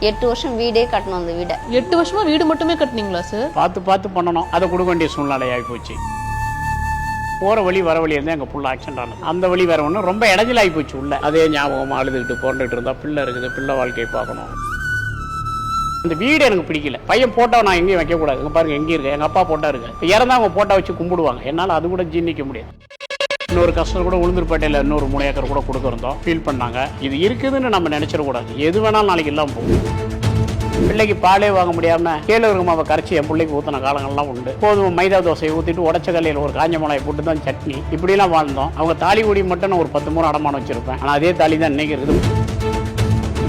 8 வருஷம் வீடே கட்டணும். அந்த வீடை 8 வருஷமா வீடு மட்டுமே கட்டினீங்களா சார்? பார்த்து பண்ணணும். அதை கொடுக்க வேண்டிய சூழ்நிலை ஆகி போச்சு. போகிற வழி வர வழி இருந்தால் எங்கள் புள்ள ஆக்சிடென்ட் ஆனது. அந்த வழி வேற ஒன்று ரொம்ப இடைஞ்சலாகி போச்சு. உள்ள அதே ஞாபகமாக அழுதுகிட்டு போட்டுட்டு இருந்தால் பிள்ளை இருக்குது, பிள்ளை வாழ்க்கையை பார்க்கணும். இந்த வீடு எனக்கு பிடிக்கல. பையன் போட்டோ நான் எங்கேயும் வைக்கக்கூடாது. இங்கே பாருங்க எங்கேயும் இருக்கு, எங்கள் அப்பா போட்டோ இருக்கு. இறந்தா அவங்க போட்டோ வச்சு கும்பிடுவாங்க. என்னால் அது கூட ஜீர்ணிக்க முடியாது. இன்னொரு கஸ்டமர் கூட உளுந்தூர்பேட்டையில் இன்னொரு 3 ஏக்கர் கூட கொடுக்குறோம். ஃபீல் பண்ணாங்க. இது இருக்குதுன்னு நம்ம நினைச்சிடக்கூடாது. எது வேணாலும் நாளைக்கு இல்லாமல் போகும். பிள்ளைக்கு பாலே வாங்க முடியாம கேழ்வரகு மாவை கரைச்சி என் பிள்ளைக்கு ஊற்றின காலங்கள்லாம் உண்டு. கோதுமை மைதா தோசையை ஊற்றிட்டு உடச்ச கல்லையில் ஒரு காஞ்ச மிளகாயை போட்டு தான் சட்னி, இப்படிலாம் வாழ்ந்தோம். அவங்க தாலி கூடி மட்டும் நான் ஒரு 10 முறை அடமானம் வச்சிருப்பேன். ஆனால் அதே தாலி தான் இன்னைக்கு இருக்குது.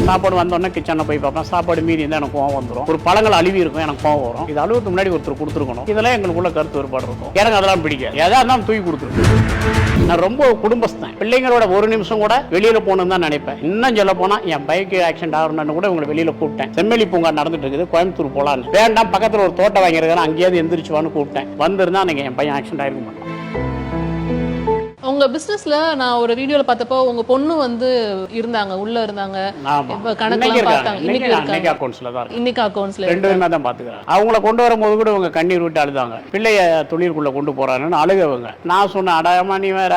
சாப்பாடு வந்தோடனே கிச்சனில் போய் பார்ப்பேன். சாப்பாடு மீறி இருந்தால் எனக்கு கோவம் வந்துடும். ஒரு பழங்கள் அழுவி இருக்கும், எனக்கு கோவம் வரும். இது அழுவதுக்கு முன்னாடி ஒருத்தர் கொடுத்துருக்கணும். இதெல்லாம் எங்களுக்குள்ள கருத்து வேறுபாடு இருக்கும். எனக்கு அதெல்லாம் பிடிக்காது. எதா இருந்தாலும் தூக்கி கொடுத்துருக்கேன். நான் ரொம்ப குடும்பஸ்தன். பிள்ளைங்களோட ஒரு நிமிஷம் கூட வெளியில போகணும்னு தான் நினைப்பேன். இன்னும் சொல்ல போனா என் பைக் ஆக்சிடென்ட் ஆகணும்னு கூட உங்களை வெளியில கூப்பிட்டேன். செம்மொழி பூங்கா நடந்துட்டு இருக்குது, கோயம்புத்தூர் போலான்னு. வேண்டாம், பக்கத்துல ஒரு தோட்டம் வாங்கியிருக்கேன், அங்கேயாவது எந்திரிச்சுவான்னு கூப்பிட்டேன். வந்திருந்தா நீங்க என் பையன் ஆக்சிடென்ட் ஆயிருக்க மாட்டேன். உங்க பிசினஸ்ல நான் ஒரு வீடியோல பார்த்தப்போ உங்க பொண்ணு வந்து இருந்தாங்க, உள்ள இருந்தாங்க. இப்ப கணக்கெல்லாம் பார்த்தாங்க. இன்னைக்கு அக்கவுண்ட்ஸ்ல தான் இருக்கு. இன்னைக்கு அக்கவுண்ட்ஸ்ல 2 பேருமே தான் பாத்துக்கிறாங்க. அவங்கள கொண்டு வரும்போது கூட இவங்க கண்ணீர் விட்டு அழுதாங்க. பிள்ளைய தொழிலுக்குள்ள கொண்டு போறாங்கன்னு அழுகவங்க. நான் சொன்னேன், அடாயமா நீ வேற,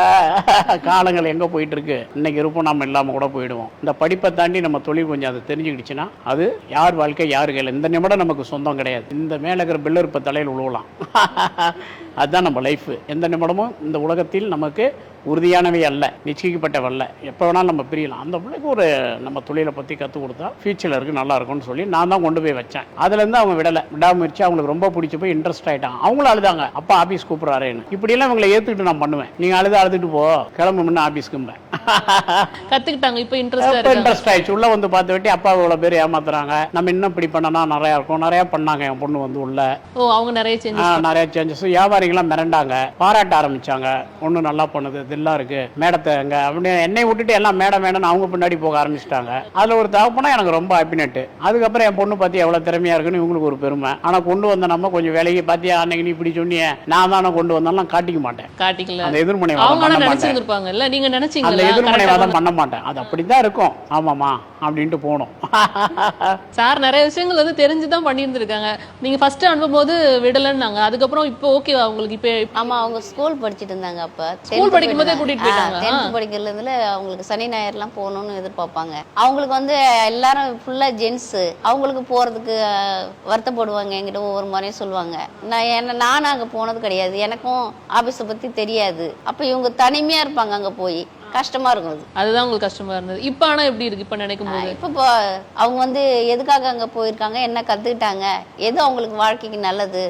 காலங்கள் எங்க போயிட்டு இருக்கு. இன்னைக்கு இருப்போம், நம்ம இல்லாம கூட போயிடுவோம். இந்த படிப்பை தாண்டி நம்ம தொழில் கொஞ்சம் அதை தெரிஞ்சுக்கிடுச்சுன்னா அது யார் வாழ்க்கை யாரு கையில். இந்த நிமிடம் நமக்கு சொந்தம் கிடையாது. இந்த மேல இருக்கிற பில்லர் இப்ப தலையில் உழுவலாம். அதுதான் நம்ம லைஃப். எந்த நிமிடமும் இந்த உலகத்தில் நமக்கு உறுதியானவை அல்ல, நிச்சயிக்கப்பட்டவல்ல. எப்போ வேணாலும் நம்ம பிரியலாம். அந்த பிள்ளைக்கு ஒரு நம்ம தொழிலை பற்றி கற்றுக் கொடுத்தா ஃபியூச்சரில் இருக்குது, நல்லா இருக்கும்னு சொல்லி நான் தான் கொண்டு போய் வச்சேன். அதுலேருந்து அவங்க விடாமுயற்சி அவங்களுக்கு ரொம்ப பிடிச்சி போய் இன்ட்ரெஸ்ட் ஆகிட்டாங்க. அவங்களும் அழுதாங்க, அப்பா ஆஃபீஸ் கூப்பிட்றாருன்னு. இப்படியெல்லாம் இவங்களை ஏற்றுக்கிட்டு நான் பண்ணுவேன். நீங்கள் அழுதுட்டு போ, கிளம்பு முன்ன ஆஃபீஸ்க்கும்பேன். கற்றுக்கிட்டாங்க. இப்போ இன்ட்ரெஸ்ட் ஆயிடுச்சு. உள்ள வந்து பார்த்து வெட்டி அப்பா இவ்வளோ பேர் ஏமாத்துறாங்க, நம்ம இன்னும் இப்படி பண்ணனா நிறையா இருக்கும். நிறையா பண்ணாங்க. என் பொண்ணு வந்து உள்ள அவங்க நிறைய சேஞ்சஸ். வியாபாரிகளாம் மிரண்டாங்க, பாராட்ட ஆரம்பிச்சாங்க. ஒன்றும் நல்லா பண்ணுது, இதெல்லாம் இருக்கு, மேடத்தை அங்க அப்படி என்னை விட்டுட்டு எல்லாம் மேடம் மேடம் அவங்க பின்னாடி போக ஆரம்பிச்சிட்டாங்க. அதுல ஒரு தகப்பனா எனக்கு ரொம்ப ஹாப்பினட். அதுக்கப்புறம் என் பொண்ணு பார்த்து எவ்வளவு திறமையா இருக்குன்னு இவங்களுக்கு ஒரு பெருமை. ஆனா கொண்டு வந்த நம்ம கொஞ்சம் வேலைக்கு பார்த்தியா, அன்னைக்கு நீ இப்படி சொன்னியே, நான் தானே கொண்டு வந்தாலும் காட்டிக்க மாட்டேன். அந்த எதிர்மனை பண்ண மாட்டேன். அது அப்படிதான் இருக்கும். ஆமாமா அப்படின்ட்டு போனோம். சார் நிறைய விஷயங்கள் வந்து தெரிஞ்சுதான் பண்ணியிருந்திருக்காங்க. நீங்க ஃபர்ஸ்ட் அனுப்பும்போது விடலன்னாங்க, அதுக்கப்புறம் இப்போ ஓகே அவங்களுக்கு. இப்போ ஆமா, அவங்க ஸ்கூல் படிச்சுட்டு இருந்தாங்க. அப்ப ஸ்கூல் படிக்கும் போதே கூட்டிட்டு போயிட்டாங்க. 10th படிக்கிறதுல அவங்களுக்கு சனி ஞாயிறுலாம் போகணும்னு எதிர்பார்ப்பாங்க. அவங்களுக்கு வந்து எல்லாரும் ஃபுல்லா ஜென்ஸ். அவங்களுக்கு போறதுக்கு வருத்தப்படுவாங்க. என்கிட்ட ஒவ்வொரு முறையும் சொல்லுவாங்க. நானும் அங்க போனது கிடையாது, எனக்கும் ஆபீஸை பத்தி தெரியாது. அப்ப இவங்க தனிமையா இருப்பாங்க. அங்க போய் கஷ்டமா இருக்கும். அதுதான் உங்களுக்கு கஷ்டமா இருந்தது. இப்ப ஆனா எப்படி இருக்கு இப்ப நினைக்கும் போது? இப்ப அவங்க வந்து எதுக்காக அங்க போயிருக்காங்க, என்ன கத்துக்கிட்டாங்க, எது அவங்களுக்கு வாழ்க்கைக்கு நல்லது,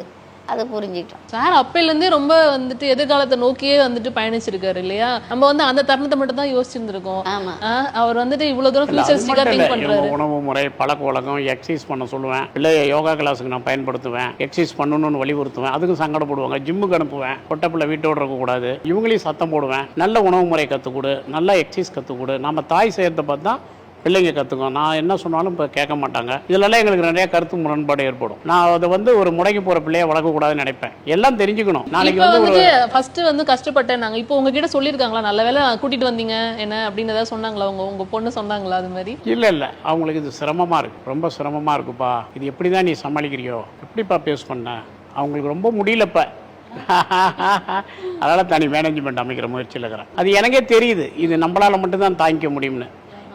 அதை புரிஞ்சுக்கிட்டோம். சார் அப்பையில இருந்தே ரொம்ப வந்துட்டு எதிர்காலத்தை நோக்கியே வந்துட்டு பயணிச்சிருக்காரு இல்லையா? நம்ம வந்து அந்த தருணத்தை மட்டும் தான் யோசிச்சிருந்திருக்கோம். அவர் வந்துட்டு இவ்வளவு தூரம் ஃபியூச்சரிஸ்டிக்கா திங்க் பண்றாரு. உணவு முறை, பழக்க வழக்கம், எக்ஸசைஸ் பண்ண சொல்லுவேன். பிள்ளைய யோகா கிளாஸுக்கு நான் பயன்படுத்துவேன். எக்ஸசைஸ் பண்ணணும்னு வலியுறுத்துவேன். அதுக்கும் சங்கடப்படுவாங்க. ஜிம்முக்கு அனுப்புவேன். கொட்டை பிள்ளை வீட்டோட இருக்க கூடாது, இவங்களையும் சத்தம் போடுவேன். நல்ல உணவு முறை கற்றுக் கொடு, நல்ல எக்ஸசைஸ் கற்றுக் கொடு. நம்ம தாய் செய்யறதை பார்த்து தான் பிள்ளைங்க கற்றுக்கும். நான் என்ன சொன்னாலும் இப்போ கேட்க மாட்டாங்க. இதெல்லாம் எங்களுக்கு நிறைய கருத்து முரண்பாடு ஏற்படும். நான் அதை வந்து ஒரு முறைக்கு போகிற பிள்ளைய வளர்க்கக்கூடாதுன்னு நினைப்பேன். எல்லாம் தெரிஞ்சுக்கணும். நாளைக்கு வந்து ஃபர்ஸ்ட் வந்து கஷ்டப்பட்டேன் நாங்கள். இப்போ உங்ககிட்ட சொல்லியிருக்காங்களா, நல்ல வேலை கூட்டிட்டு வந்தீங்க என்ன அப்படின்னு ஏதாவது சொன்னாங்களா? உங்க பொண்ணு சொன்னாங்களா அது மாதிரி? இல்லை, அவங்களுக்கு இது சிரமமாக இருக்கு, ரொம்ப சிரமமாக இருக்குப்பா. இது எப்படி தான் நீ சமாளிக்கிறியோ, எப்படிப்பா பேஸ் பண்ண, அவங்களுக்கு ரொம்ப முடியலப்ப. அதனால் தனி மேனேஜ்மெண்ட் அமைக்கிற முயற்சியில் இருக்கிறேன். அது எனக்கே தெரியுது, இது நம்மளால் மட்டும்தான் தாங்கிக்க முடியும்னு.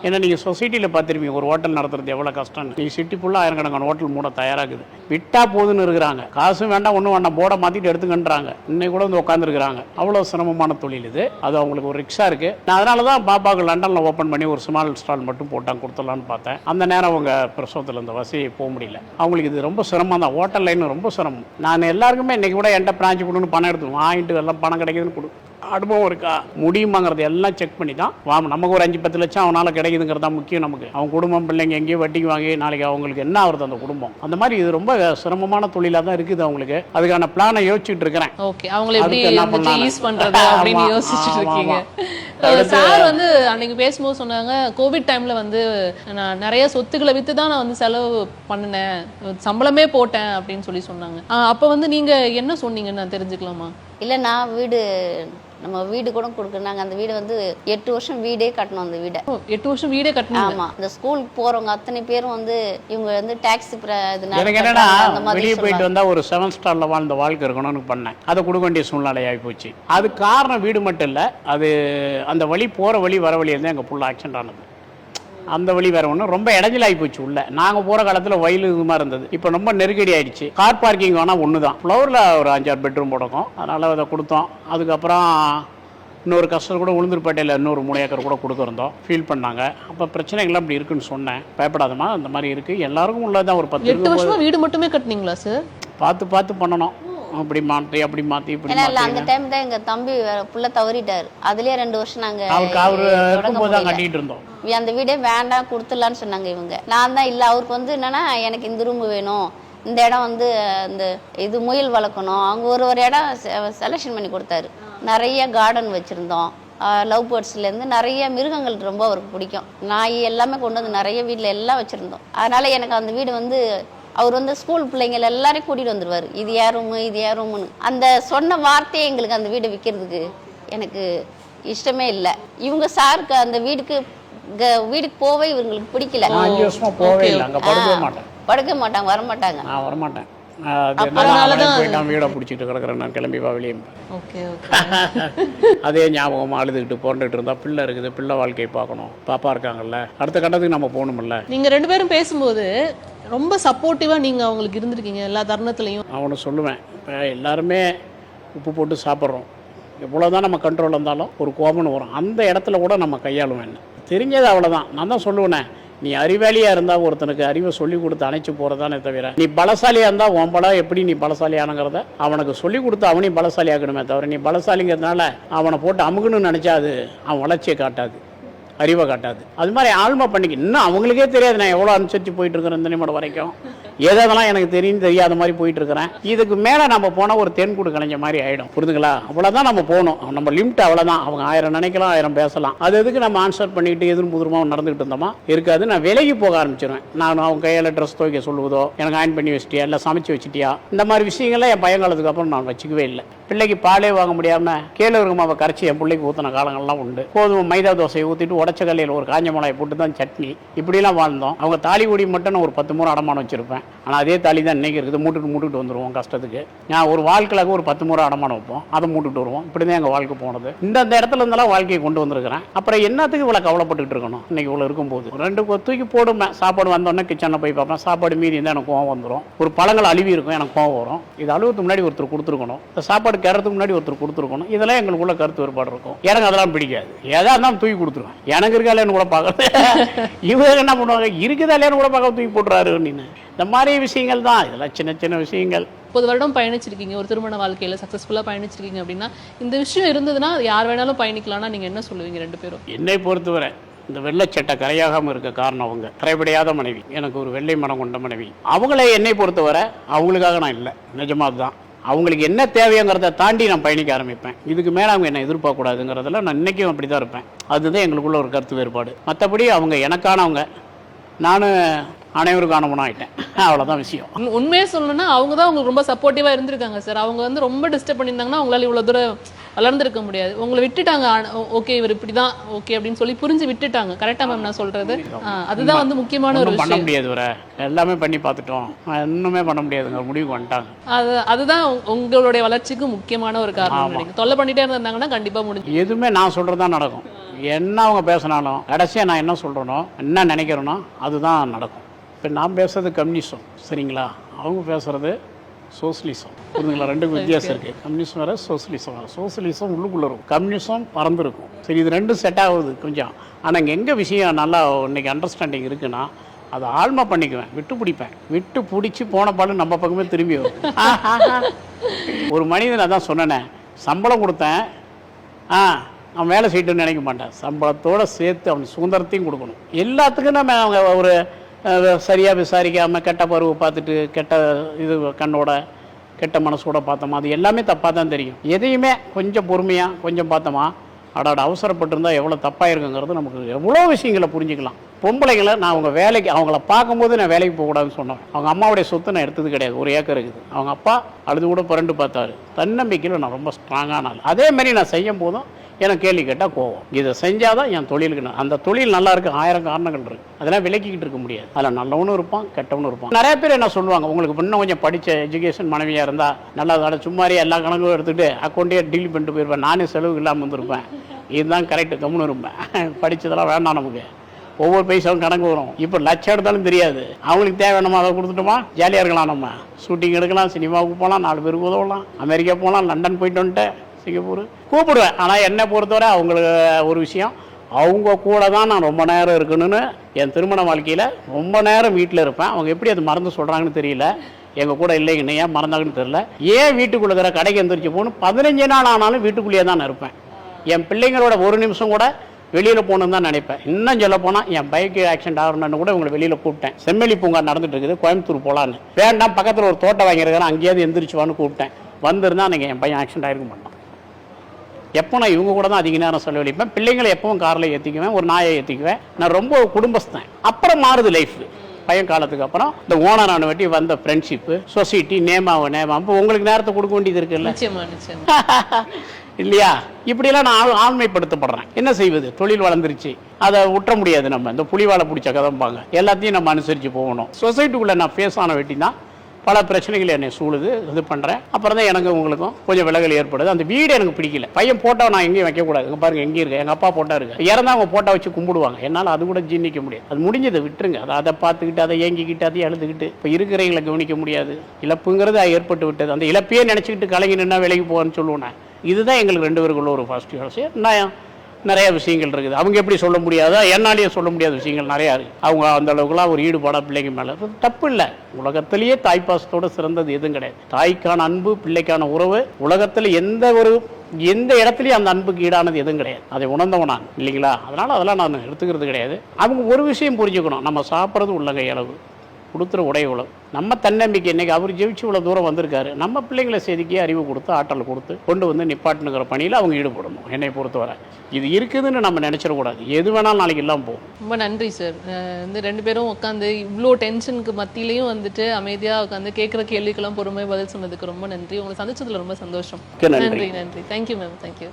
ஏன்னா நீங்கள் சொசைட்டியில் பார்த்துருப்பீங்க, ஒரு ஹோட்டல் நடத்துறது எவ்வளோ கஷ்டம். நீங்கள் சிட்டி ஃபுல்லாக ஆயிரக்கணக்கான ஹோட்டல் மூட தயாராகுது. விட்டா போதுன்னு இருக்கிறாங்க. காசும் வேண்டாம், ஒன்றும் வேண்டாம், போர்டை மாற்றிட்டு எடுத்துக்கன்றாங்க. இன்னைக்கு கூட வந்து உட்காந்துருக்குறாங்க. அவ்வளோ சிரமமான தொழில் இது. அது அவங்களுக்கு ஒரு ரிக்ஸாக இருக்குது. நான் அதனால தான் பாப்பாவுக்கு லண்டனில் ஓப்பன் பண்ணி ஒரு ஸ்மால் ஸ்டால் மட்டும் போட்டாங்க, கொடுத்துடலான்னு பார்த்தேன். அந்த நேரம் அவங்க பிரசவத்தில் இந்த வசதி போக முடியல. அவங்களுக்கு இது ரொம்ப சிரமம் தான். ஹோட்டல் லைன் ரொம்ப சிரமம். நான் எல்லாருக்குமே இன்றைக்கி கூட என்கிட்ட பிரான்ச்சு கொடுன்னு பணம் எடுத்து வாங்கிட்டு எல்லாம் பணம் கிடைக்குதுன்னு கொடு. அனுபவம் இருக்கா, முடியுமாங்கிறது எல்லாம் செக் பண்ணி தான் நமக்கு ஒரு 5-10 லட்சம் அவனால் கிடைக்குதுங்கிறது தான் முக்கியம். நமக்கு அவங்க குடும்பம், பிள்ளைங்க எங்கேயும் வட்டிக்கு வாங்கி நாளைக்கு அவங்களுக்கு என்ன ஆகுறது அந்த குடும்பம். அந்த மாதிரி இது ரொம்ப சிரமமான தொழிலாக தான் இருக்குது அவங்களுக்கு. அதுக்கான பிளானை யோசிச்சுட்டு இருக்கிறேன். ஓகே, அவங்களை எப்படி யூஸ் பண்றது அப்படின்னு யோசிச்சுட்டு இருக்கீங்க. சார் வந்து அன்னைக்கு பேசும்போது சொன்னாங்க, கோவிட் டைம்ல வந்து நான் நிறைய சொத்துக்களை வித்து தான் நான் வந்து செலவு பண்ணினேன், சம்பளமே போட்டேன் அப்படின்னு சொல்லி சொன்னாங்க. அப்ப வந்து நீங்க என்ன சொன்னீங்கன்னு நான் தெரிஞ்சுக்கலாமா? இல்லை, நான் வீடு நம்ம வீடு கூட கொடுக்கணும். நாங்கள் அந்த வீடு வந்து 8 வருஷம் வீடே கட்டணும். அந்த வீடை 8 வருஷம் வீடே கட்டணும். ஆமா, இந்த ஸ்கூலுக்கு போறவங்க அத்தனை பேரும் வந்து இவங்க வந்து டாக்ஸி எனக்கு என்னன்னா வெளியே போயிட்டு வந்தா ஒரு 7 ஸ்டார்ல வாழ்ந்த வாழ்க்கை இருக்கணும்னு பண்ணேன். அதை கொடுக்க வேண்டிய சூழ்நிலை ஆகி போச்சு. அது காரணம் வீடு மட்டும் இல்லை, அது அந்த வழி போகிற வழி வர வழி இருந்தால் எங்கள் ஃபுல்லாக ஆக்சிடென்ட் ஆனது. அந்த வழி வேற ஒன்று ரொம்ப இடைஞ்சலாகி போச்சு. உள்ள நாங்கள் போகிற காலத்தில் வயலு இது மாதிரி இருந்தது. இப்போ ரொம்ப நெருக்கடி ஆயிடுச்சு. கார் பார்க்கிங் வேணால் ஒன்று தான், ஃப்ளோரில் ஒரு 5-6 பெட்ரூம் போடக்கும். அதனால் அதை கொடுத்தோம். அதுக்கப்புறம் இன்னொரு கஸ்டமர் கூட உளுந்தூர்பேட்டையில் இன்னொரு 3 ஏக்கர் கூட கொடுத்துருந்தோம். ஃபீல் பண்ணாங்க. அப்போ பிரச்சனைகள்லாம் அப்படி இருக்குன்னு சொன்னேன். பயப்படாதமா, அந்த மாதிரி இருக்குது, எல்லாருக்கும் உள்ளதான். ஒரு 8 வருஷமா வீடு மட்டுமே கட்டினீங்களா சார்? பார்த்து பண்ணணும். அப்படி மாற்றி அப்படி மாற்றி இப்படி இல்லை, அந்த டைம் தான் எங்கள் தம்பி புள்ள தவறிட்டார். அதுலேயே 2 வருஷம் நாங்கள் அவர் இருக்கும்போது தான் கட்டிகிட்டு இருந்தோம். அந்த வீடே வேண்டாம் கொடுத்துடலான்னு சொன்னாங்க இவங்க. நான் தான் இல்லை, அவருக்கு வந்து என்னன்னா எனக்கு இந்த ரூம் வேணும், இந்த இடம் வந்து இந்த இது முயல் வளர்க்கணும். அவங்க ஒரு இடம் செலெக்ஷன் பண்ணி கொடுத்தாரு. நிறைய கார்டன் வச்சுருந்தோம். லவ் பேர்ட்ஸ்லேருந்து நிறைய மிருகங்கள் ரொம்ப அவருக்கு பிடிக்கும். நாய் எல்லாமே கொண்டு வந்து நிறைய வீட்டில் எல்லாம் வச்சுருந்தோம். அதனால் எனக்கு அந்த வீடு வந்து அவர் வந்து ஸ்கூல் பிள்ளைங்கள் எல்லாரையும் கூட்டிகிட்டு வந்துடுவார். இது ஏன் ரூமு, இது ஏன் ரூமுன்னு. அந்த சொன்ன வார்த்தையே எங்களுக்கு அந்த வீடை விற்கிறதுக்கு எனக்கு இஷ்டமே இல்லை. இவங்க சாருக்கு அந்த வீடுக்கு போவே இவங்களுக்கு பிடிக்கல. 5 வருஷமா போவே இல்லை, அங்கே படுக்க மாட்டாங்க, வரமாட்டாங்க. நான் வரமாட்டேன். வீடை பிடிச்சிட்டு கிடக்குறேன், நான் கிளம்பி வா வெளியே. அதே ஞாபகமாக அழுதுகிட்டு போட்டுட்டு இருந்தா, பிள்ளை இருக்குது, பிள்ளை வாழ்க்கையை பார்க்கணும், பாப்பா இருக்காங்கல்ல, அடுத்த கட்டத்துக்கு நம்ம போகணும்ல. நீங்க 2 பேரும் பேசும்போது ரொம்ப சப்போர்ட்டிவா நீங்க அவங்களுக்கு இருந்திருக்கீங்க எல்லா தருணத்துலையும். அவனை சொல்லுவேன், இப்போ எல்லாருமே உப்பு போட்டு சாப்பிட்றோம், எவ்வளோதான் நம்ம கண்ட்ரோல் இருந்தாலும் ஒரு கோபம்னு வரும். அந்த இடத்துல கூட நம்ம கையாளுவேன். தெரிஞ்சது அவ்வளோதான். நான் தான் சொல்லுவேனே, நீ அறிவாளியாக இருந்தால் ஒருத்தனுக்கு அறிவை சொல்லி கொடுத்து அணைச்சி போகிறதானே தவிர, நீ பலசாலியாக இருந்தால் உன் பலம் எப்படி நீ பலசாலியானங்கிறத அவனுக்கு சொல்லி கொடுத்து அவனையும் பலசாலி ஆக்கணுமே தவிர, நீ பலசாலிங்கிறதுனால அவனை போட்டு அமுகணும்னு நினச்சா அது அவன் வளர்ச்சியை காட்டாது, அறிவை காட்டாது. அது மாதிரி ஆழ்மா பண்ணிக்க. இன்னும் அவங்களுக்கே தெரியாது நான் எவ்வளோ அனுசரித்து போயிட்டு இருக்கிறேன் இந்த நிமிடம் வரைக்கும். எதெல்லாம் எனக்கு தெரியாத மாதிரி போயிட்டு இருக்கிறேன். இதுக்கு மேலே நம்ம போனால் ஒரு தென்கூடு கலைஞ்ச மாதிரி ஆகிடும். புரிதுங்களா? அவ்வளோதான் நம்ம போகணும். நம்ம லிமிட் அவ்வளோதான். அவங்க 1000 நினைக்கலாம், 1000 பேசலாம். அது எதுக்கு நம்ம ஆன்சர் பண்ணிட்டு எதிரும் புதிரமாக நடந்துகிட்டு இருந்தோமா இருக்காது. நான் விலகி போக ஆரம்பிச்சிருவேன். நான் அவங்க கையில் ட்ரெஸ் துவைக்க சொல்லுவதோ, எனக்கு அயன் பண்ணி வச்சிட்டியா, இல்லை சமைச்சு வச்சிட்டியா, இந்த மாதிரி விஷயங்கள்லாம் என் பையங்காலத்துக்கு அப்புறம் நான் வச்சுக்கவே இல்லை. பிள்ளைக்கு பாலே வாங்க முடியாமல் கேழ்வரகு மாவை கரைச்சி என் பிள்ளைக்கு ஊற்றின காலங்கள்லாம் உண்டு. கோதுமை மைதா தோசையை ஊற்றிட்டு உடச்ச கல்லையில் ஒரு காஞ்ச மிளகாய் போட்டு தான் சட்னி, இப்படிலாம் வாழ்ந்தோம். அவங்க தாலி கூடி மட்டும் நான் ஒரு 10 முறை அடமானம் வச்சிருப்பேன். ஆனால் அதே தாலி தான் இன்னைக்கு இருக்குது. மூட்டுட்டு வந்துடுவோம் கஷ்டத்துக்கு. நான் ஒரு வாழ்க்கையாக ஒரு 10 முறை அடமானம் வைப்போம், அதை மூட்டுட்டு வருவோம். இப்படி தான் எங்கள் வாழ்க்கை போனது. இந்த இடத்துல இருந்தாலும் வாழ்க்கையை கொண்டு வந்திருக்கிறேன். அப்புறம் என்னத்துக்கு இவ்வளோ கவலைப்பட்டுட்டு இருக்கணும்? இன்னைக்கு இவ்வளோ இருக்கும்போது 2 தூக்கி போடுவேன். சாப்பாடு வந்தோடனே கிச்சனில் போய் பார்ப்பேன். சாப்பாடு மீறி இருந்தால் எனக்கு கோவம் வந்துடும். ஒரு பழங்கள் அழுவி இருக்கும், எனக்கு கோவம் வரும். இது அழுவத்துக்கு முன்னாடி ஒருத்தர் கொடுத்துருக்கணும், இந்த சாப்பாடு கேறதுக்கு முன்னாடி ஒருத்தர் கொடுத்துருக்கணும். இதெல்லாம் எங்களுக்குள்ள கருத்து வேறுபாடு இருக்கும். எனக்கு அதெல்லாம் பிடிக்காது. ஏதாவது இருந்தாலும் தூக்கி கொடுத்துருவேன். எனக்கு இருக்காலேன்னு கூட பார்க்கறது. இவங்க என்ன பண்ணுவாங்க, இருக்குதா இல்லையான்னு கூட பார்க்க தூக்கி போட்டுறாரு. இந்த மாதிரி விஷயங்கள் தான். இதெல்லாம் சின்ன சின்ன விஷயங்கள். 30 வருடம் பயணிச்சிருக்கீங்க, ஒரு திருமண வாழ்க்கையில சக்சஸ்ஃபுல்லா பயணிச்சிருக்கீங்க அப்படின்னா, இந்த விஷயம் இருந்ததுன்னா யார் வேணாலும் பயணிக்கலாம்னா நீங்க என்ன சொல்லுவீங்க 2 பேரும்? என்னை பொறுத்தவரை இந்த வெள்ளைச்சட்டை கரையாகாமல் இருக்க காரணம் அவங்க கரைபடியாத மனைவி. எனக்கு ஒரு வெள்ளை மனம் கொண்ட மனைவி. அவங்களே என்னை பொறுத்தவரை அவங்களுக்காக நான் இல்லை, நிஜமாக தான். அவங்களுக்கு என்ன தேவைங்கிறத தாண்டி நான் பயணிக்க ஆரம்பிப்பேன். இதுக்கு மேலே அவங்க என்ன எதிர்பார்க்கக்கூடாதுங்கிறதுல நான் இன்றைக்கும் அப்படி தான் இருப்பேன். அதுதான் எங்களுக்குள்ள ஒரு கருத்து வேறுபாடு. மற்றபடி அவங்க எனக்கானவங்க, நான் அனைவருக்கானவனா ஆகிட்டேன். அவ்வளோதான் விஷயம். உண்மையே சொல்லணும்னா அவங்க தான் உங்களுக்கு ரொம்ப சப்போர்ட்டிவாக இருந்திருக்காங்க சார். அவங்க வந்து ரொம்ப டிஸ்டர்ப் பண்ணியிருந்தாங்கன்னா அவங்களால இவ்வளோ தூரம் வளர்ந்துருக்க முடியாது. உங்களை விட்டுட்டாங்க. ஓகே இவர் இப்படி தான் ஓகே அப்படின்னு சொல்லி புரிஞ்சு விட்டுட்டாங்க. கரெக்டாக மேம் நான் சொல்கிறது? அதுதான் வந்து முக்கியமான ஒரு விஷயம். பண்ண முடியாது, வர எல்லாமே பண்ணி பார்த்துட்டோம், இன்னுமே பண்ண முடியாதுங்க, முடிவுக்கு வந்துட்டாங்க. அதுதான் உங்களுடைய வளர்ச்சிக்கு முக்கியமான ஒரு காரணம். நீங்கள் தொல்லை பண்ணிட்டே இருந்தாங்கன்னா கண்டிப்பாக முடிஞ்சு. எதுவுமே நான் சொல்கிறது தான் நடக்கும். என்ன அவங்க பேசினாலும் கடைசியாக நான் என்ன சொல்கிறேனோ, என்ன நினைக்கிறேனோ அதுதான் நடக்கும். இப்போ நான் பேசுறது கம்யூனிசம், சரிங்களா? அவங்க பேசுகிறது சோசியலிசம். புரிஞ்சுங்களா? 2க்கும் வித்தியாசம் இருக்குது. கம்யூனிசம் வேறு, சோசியலிசம் வேறு. சோசியலிசம் உள்ளுக்குள்ளே இருக்கும், கம்யூனிசம் பறந்துருக்கும். சரி, இது 2 செட் ஆகுது கொஞ்சம். ஆனால் இங்கே எங்கே விஷயம் நல்லா இன்றைக்கி அண்டர்ஸ்டாண்டிங் இருக்குன்னா, அதை ஆழ்மா பண்ணிக்குவேன், விட்டு பிடிப்பேன். விட்டு பிடிச்சி போன பாலும் நம்ம பக்கமே திரும்பி வரும். ஒரு மனிதன் அதான் சொன்னேனே, சம்பளம் கொடுத்தேன், அவன் வேலை செய்யட்டுன்னு நினைக்க மாட்டேன். சம்பளத்தோடு சேர்த்து அவன் சுதந்திரத்தையும் கொடுக்கணும். எல்லாத்துக்கும் நம்ம அவங்க ஒரு சரியாக விசாரிக்காமல் கெட்ட பருவை பார்த்துட்டு கெட்ட இது கண்ணோட கெட்ட மனசோட பார்த்தோமா, அது எல்லாமே தப்பாக தான் தெரியும். எதையுமே கொஞ்சம் பொறுமையாக கொஞ்சம் பார்த்தோமா, அவசரப்பட்டிருந்தால் எவ்வளோ தப்பாக இருக்குங்கிறது நமக்கு எவ்வளோ விஷயங்களை புரிஞ்சுக்கலாம். பொம்பளைங்களை நான் அவங்க வேலைக்கு அவங்கள பார்க்கும்போது நான் வேலைக்கு போகக்கூடாதுன்னு சொன்னேன். அவங்க அம்மாவுடைய சொத்து நான் எடுத்தது கிடையாது. 1 ஏக்கர் இருக்குது. அவங்க அப்பா அழுது கூட புரண்டு பார்த்தாரு. தன்னம்பிக்கையில் நான் ரொம்ப ஸ்ட்ராங்கான ஆள். அதே மாதிரி நான் செய்யும் போதும் எனக்கு கேள்வி கேட்டால் கோவம். இதை செஞ்சாதான் என் தொழிலுக்கு அந்த தொழில் நல்லா இருக்கு. 1000 காரணங்கள் இருக்கு. அதெல்லாம் விலக்கிக்கிட்டு இருக்க முடியாது. அதில் நல்லவனும் இருப்பான், கெட்டவனும் இருப்பான். நிறைய பேர் என்ன சொல்லுவாங்க, உங்களுக்கு இன்னும் கொஞ்சம் படித்த எஜுகேஷன் மனைவியாக இருந்தால் நல்லா சும்மாரி எல்லா கணக்கும் எடுத்துகிட்டு அக்கௌண்ட்டே டீல் பண்ணிட்டு போயிருப்பேன். நானே செலவு இல்லாமல் வந்திருப்பேன். இதுதான் கரெக்டு. கம்முன்னு இருப்பேன். படித்ததெல்லாம் வேண்டாம் நமக்கு. ஒவ்வொரு பைசாவும் கணக்கு வரும். இப்போ லட்சம் எடுத்தாலும் தெரியாது. அவங்களுக்கு தேவையானமா அதை கொடுத்துட்டோமா ஜாலியாக இருக்கலாம். நம்ம ஷூட்டிங் எடுக்கலாம், சினிமாவுக்கு போகலாம், 4 பேருக்கு உதவலாம், அமெரிக்கா போகலாம், லண்டன் போயிட்டு வந்துட்டேன், சிங்கப்பூர் கூப்பிடுவேன். ஆனால் என்னை பொறுத்தவரை அவங்களுக்கு ஒரு விஷயம், அவங்க கூட தான் நான் ரொம்ப நேரம் இருக்கணும்னு என் திருமண வாழ்க்கையில் ரொம்ப நேரம் வீட்டில் இருப்பேன். அவங்க எப்படி அது மறந்து சொல்கிறாங்கன்னு தெரியல. எங்கள் கூட இல்லைங்கன்னு ஏன் மறந்தாங்கன்னு தெரியல. ஏன் வீட்டுக்குள்ளே இருக்கிற கடைக்கு எந்திரிச்சு போகணும். 15 நாள் ஆனாலும் வீட்டுக்குள்ளேயே தான் நான் இருப்பேன். என் பிள்ளைங்களோட ஒரு நிமிஷம் கூட வெளியில் போகணுன்னு தான் நினைப்பேன். இன்னும் சொல்ல போனால் என் பைக் ஆக்சிடென்ட் ஆகணும்னு கூட உங்களை வெளியில் கூப்பிட்டேன். செம்மொழி பூங்கா நடந்துட்டு இருக்குது, கோயம்புத்தூர் போகலான்னு. வேண்டாம், பக்கத்தில் ஒரு தோட்டம் வாங்கியிருக்கிறேன், அங்கேயாவது எந்திரிச்சுவான்னு கூப்பிட்டேன். வந்திருந்தா நீங்கள் என் பையன் ஆக்சிடென்ட் ஆகிருக்க மாட்டான். எப்போ நான் இவங்க கூட தான் அதிக நேரம் செலவழிப்பேன். பிள்ளைங்களை எப்பவும் காரில் ஏற்றிக்குவேன், ஒரு நாயை ஏற்றிக்குவேன். நான் ரொம்ப குடும்பஸ்தேன். அப்புறம் மாறுது லைஃப். பையன் காலத்துக்கு அப்புறம் இந்த ஓனரான வெட்டி வந்த ஃப்ரெண்ட்ஷிப்பு, சொசைட்டி, நேமாவும் இப்போ உங்களுக்கு நேரத்தை கொடுக்க வேண்டியது இருக்குல்ல இல்லையா? இப்படியெல்லாம் நான் ஆண்மைப்படுத்தப்படுறேன். என்ன செய்வது? தொழில் வளர்ந்துருச்சு, அதை விட்டுற முடியாது. நம்ம இந்த புலிவாலை பிடிச்ச கதம்பாங்க, எல்லாத்தையும் நம்ம அனுசரித்து போகணும். சொசைட்டிக்குள்ளே நான் ஃபேஸ் ஆன வெட்டி தான் பல பிரச்சனைகள் என்னை சூழுது, இது பண்ணுறேன். அப்புறம் தான் எனக்கு உங்களுக்கும் கொஞ்சம் விலகல் ஏற்படுது. அந்த வீடு எனக்கு பிடிக்கல. பையன் போட்டோ நான் எங்கேயும் வைக்கக்கூடாது. இங்கே பாருங்கள், எங்கேயும் இருக்கு, எங்கள் அப்பா போட்டோ இருக்கு. இறந்தா அவங்க போட்டோ வச்சு கும்பிடுவாங்க. என்னால் அது கூட ஜீர்ணிக்க முடியாது. அது முடிஞ்சதை விட்டுருங்க. அதை பார்த்துக்கிட்டு, அதை ஏங்கிக்கிட்டு, அதை அழுதுகிட்டு இப்போ இருக்கிறவங்களை கவனிக்க முடியாது. இழப்புங்கிறது ஏற்பட்டு விட்டது. அந்த இழப்பையே நினச்சிக்கிட்டு கலங்கி நின்னா வேலைக்கு போகணும்னு சொல்லுவேன். இதுதான் எங்களுக்கு 2 பேருக்குள்ள ஒரு பாசிட்டிவ். நான் நிறைய விஷயங்கள் இருக்குது. அவங்க எப்படி சொல்ல முடியாதோ என்னாலேயே சொல்ல முடியாத விஷயங்கள் நிறையா இருக்குது. அவங்க அந்த அளவுக்குலாம் ஒரு ஈடுபாடாக பிள்ளைங்க மேலே தப்பு இல்லை. உலகத்திலேயே தாய்ப்பாசத்தோடு சிறந்தது எதுவும் கிடையாது. தாய்க்கான அன்பு, பிள்ளைக்கான உறவு உலகத்தில் எந்த இடத்துலையும் அந்த அன்புக்கு ஈடானது எதுவும் கிடையாது. அதை உணர்ந்தவன் நான் இல்லைங்களா? அதனால் அதெல்லாம் நான் எடுத்துக்கிறது கிடையாது. அவங்க ஒரு விஷயம் புரிஞ்சுக்கணும், நம்ம சாப்பிட்றது உள்ளங்கை அளவு, கொடுத்துற உடைய உழவு. நம்ம தன்னம்பிக்கை. இன்றைக்கி அவர் ஜெயிச்சு இவ்வளோ தூரம் வந்திருக்காரு. நம்ம பிள்ளைங்களை செதுக்கி அறிவு கொடுத்து ஆற்றல் கொடுத்து கொண்டு வந்து நிப்பாட்டுங்கிற பணியில் அவங்க ஈடுபடணும். என்னை பொறுத்தவரை இது இருக்குதுன்னு நம்ம நினச்சிடக்கூடாது. எது வேணாலும் நாளைக்கு எல்லாம் போகும். ரொம்ப நன்றி சார். வந்து 2 பேரும் உட்காந்து இவ்வளோ டென்ஷனுக்கு மத்தியிலையும் வந்துட்டு அமைதியாக உட்காந்து கேட்குற கேள்விக்கெல்லாம் பொறுமையாக பதில் சொன்னதுக்கு ரொம்ப நன்றி. உங்களை சந்திச்சதுல ரொம்ப சந்தோஷம். நன்றி. நன்றி. Thank you ma'am. தேங்க்யூ.